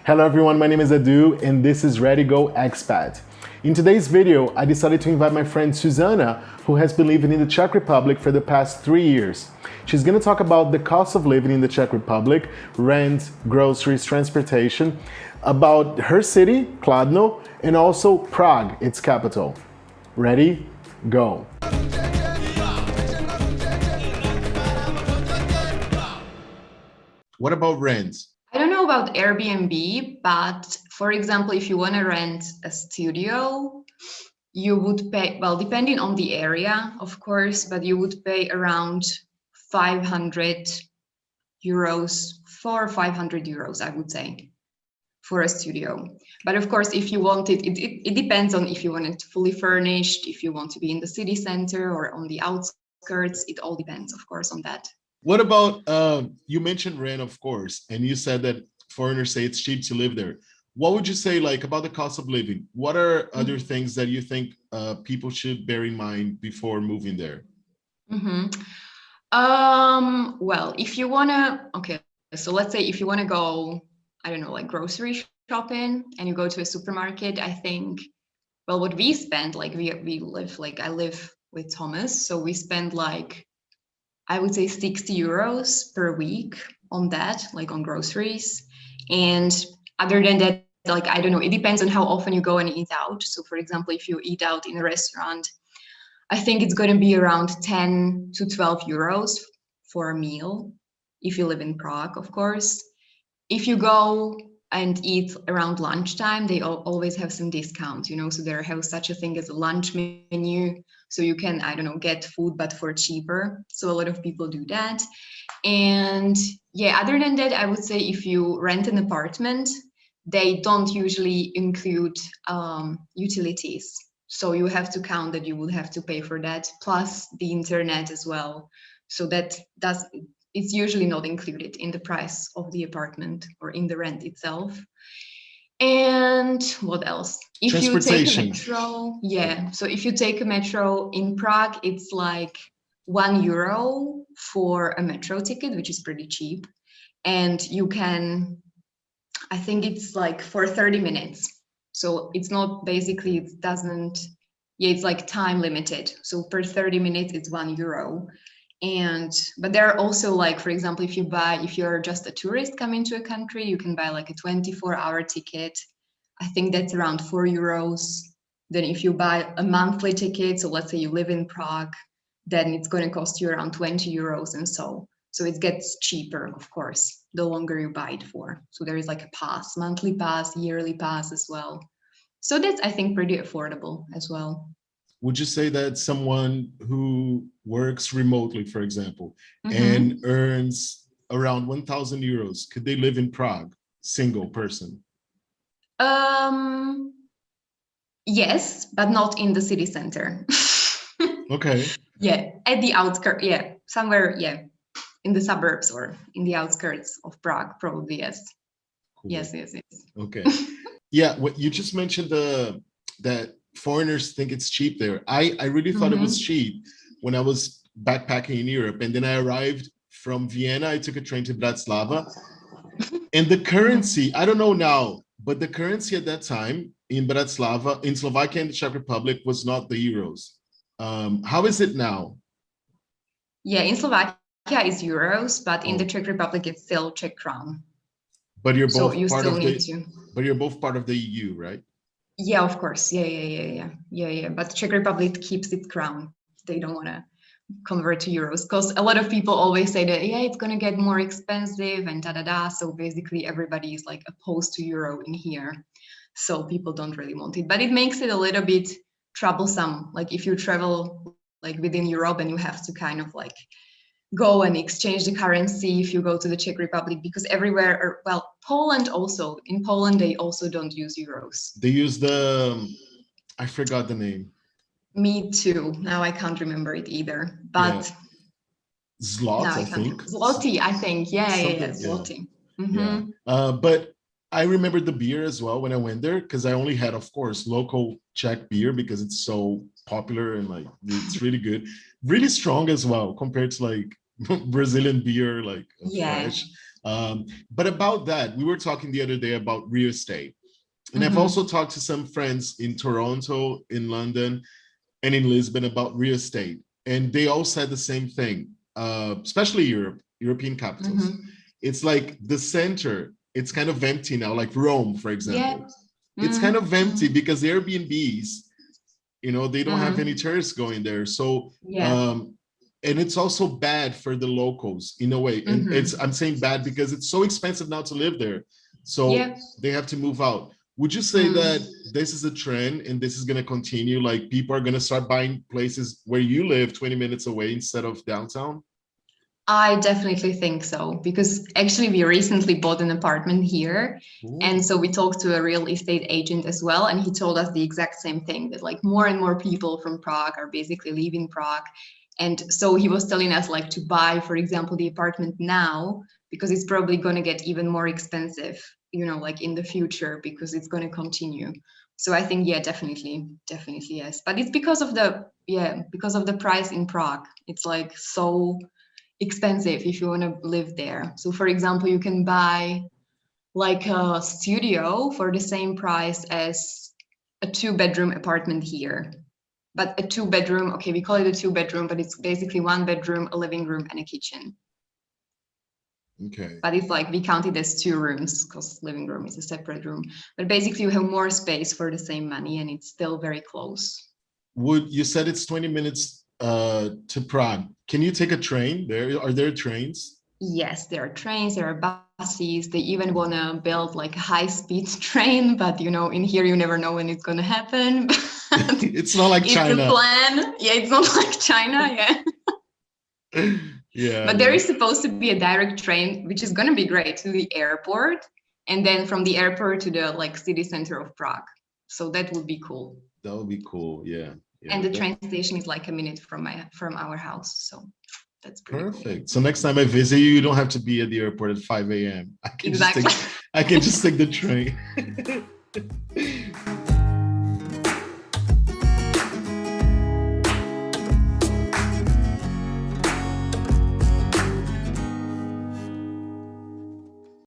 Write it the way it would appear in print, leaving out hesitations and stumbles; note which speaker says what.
Speaker 1: Hello everyone, my name is Edu and this is Ready Go Expat. In today's video, I decided to invite my friend Zuzana, who has been living in the Czech Republic for the past 3 years. She's going to talk about the cost of living in the Czech Republic, rent, groceries, transportation, about her city, Kladno, and also Prague, its capital. Ready? Go. What about rent?
Speaker 2: I don't know about Airbnb, but for example, if you want to rent a studio, you would pay, well, depending on the area, of course, but you would pay around 500 euros, 400 or 500 euros, I would say, for a studio. But of course, if you want it depends on if you want it fully furnished, if you want to be in the city center or on the outskirts. It all depends, of course, on that.
Speaker 1: What about, you mentioned rent, of course, and you said that foreigners say it's cheap to live there. What would you say about the cost of living? What are other things that you think people should bear in mind before moving there?
Speaker 2: Well, if you want to, so let's say if you want to go, I don't know, grocery shopping and you go to a supermarket, I think, well, what we spend, we live, I live with Thomas, so we spend I would say 60 euros per week on that, on groceries. And other than that, I don't know, it depends on how often you go and eat out. So for example, if you eat out in a restaurant, I think it's going to be around 10 to 12 euros for a meal. If you live in Prague, of course. If you go and eat around lunchtime, they always have some discounts, so they have such a thing as a lunch menu. So you can, I don't know, get food, but for cheaper. So a lot of people do that. And yeah, other than that, I would say if you rent an apartment, they don't usually include utilities. So you have to count that you would have to pay for that, plus the internet as well. So it's usually not included in the price of the apartment or in the rent itself. And what else? If you take a metro, so if you take a metro in Prague, it's €1 for a metro ticket, which is pretty cheap. And you can, I think it's for 30 minutes. So it's not basically, it doesn't, it's time limited. So per 30 minutes, it's €1. But there are also for example, if you're just a tourist coming to a country, you can buy a 24-hour ticket. I think that's around €4. Then if you buy a monthly ticket, so let's say you live in Prague, then it's going to cost you around €20 and so it gets cheaper, of course, the longer you buy it for. So there is a pass, monthly pass, yearly pass as well. So that's, I think, pretty affordable as well.
Speaker 1: Would you say that someone who works remotely, for example, and earns around 1,000 euros, could they live in Prague, single person?
Speaker 2: Yes, but not in the city center.
Speaker 1: Okay.
Speaker 2: Yeah, at the outskirts, somewhere, in the suburbs or in the outskirts of Prague, probably, yes. Cool. Yes.
Speaker 1: Okay. Yeah, what you just mentioned, that foreigners think it's cheap there. I really thought it was cheap when I was backpacking in Europe, and then I arrived from Vienna. I took a train to Bratislava, and the currency, I don't know now, but the currency at that time in Bratislava, in Slovakia and the Czech Republic, was not the euros. How is it now?
Speaker 2: Yeah, in Slovakia it's euros, but in the Czech Republic it's still Czech crown.
Speaker 1: But you're both But you're both part of the EU, right?
Speaker 2: Yeah, of course. Yeah. But Czech Republic keeps its crown. They don't want to convert to euros because a lot of people always say that, it's going to get more expensive and da. So basically everybody is opposed to euro in here. So people don't really want it, but it makes it a little bit troublesome. If you travel within Europe and you have to kind of go and exchange the currency if you go to the Czech Republic, because everywhere, Poland also, in Poland, they also don't use euros.
Speaker 1: They use I forgot the name.
Speaker 2: Me too. Now I can't remember it either, but
Speaker 1: Zloty, I think.
Speaker 2: Zloty, I think. Yeah, Zloty.
Speaker 1: But I remember the beer as well when I went there, because I only had, of course, local Czech beer because it's so popular and it's really good, really strong as well compared to Brazilian beer, fresh. But about that, we were talking the other day about real estate. And I've also talked to some friends in Toronto, in London, and in Lisbon about real estate. And they all said the same thing, especially European capitals. It's like the center, it's kind of empty now, like Rome, for example. It's kind of empty because the Airbnbs, they don't have any tourists going there. So, and it's also bad for the locals in a way. And I'm saying bad because it's so expensive now to live there. So they have to move out. Would you say that this is a trend and this is going to continue? Like people are going to start buying places where you live 20 minutes away instead of downtown?
Speaker 2: I definitely think so, because actually we recently bought an apartment here. And so we talked to a real estate agent as well. And he told us the exact same thing, that like more and more people from Prague are basically leaving Prague. And so he was telling us like to buy, for example, the apartment now, because it's probably going to get even more expensive, like in the future, because it's going to continue. So I think, definitely yes. But it's because of the price in Prague. It's like so expensive if you want to live there. So for example, you can buy like a studio for the same price as a 2-bedroom apartment here. But a 2-bedroom, okay, we call it a 2-bedroom, but it's basically 1 bedroom, a living room, and a kitchen.
Speaker 1: Okay.
Speaker 2: But it's like we count it as 2 rooms because living room is a separate room. But basically you have more space for the same money and it's still very close.
Speaker 1: You said it's 20 minutes to Prague. Can you take a train there? Are there trains?
Speaker 2: Yes, there are trains, there are buses. They even want to build like a high-speed train, but in here you never know when it's going to happen.
Speaker 1: It's not like China.
Speaker 2: It's a plan. Yeah, it's not like China.
Speaker 1: Yeah.
Speaker 2: But there is supposed to be a direct train, which is going to be great, to the airport, and then from the airport to the like city center of Prague. So that would be cool.
Speaker 1: That would be cool. Yeah.
Speaker 2: And the train station is like a minute from our house. So that's pretty
Speaker 1: perfect.
Speaker 2: Cool.
Speaker 1: So next time I visit you don't have to be at the airport at 5 a.m. I can just take the train.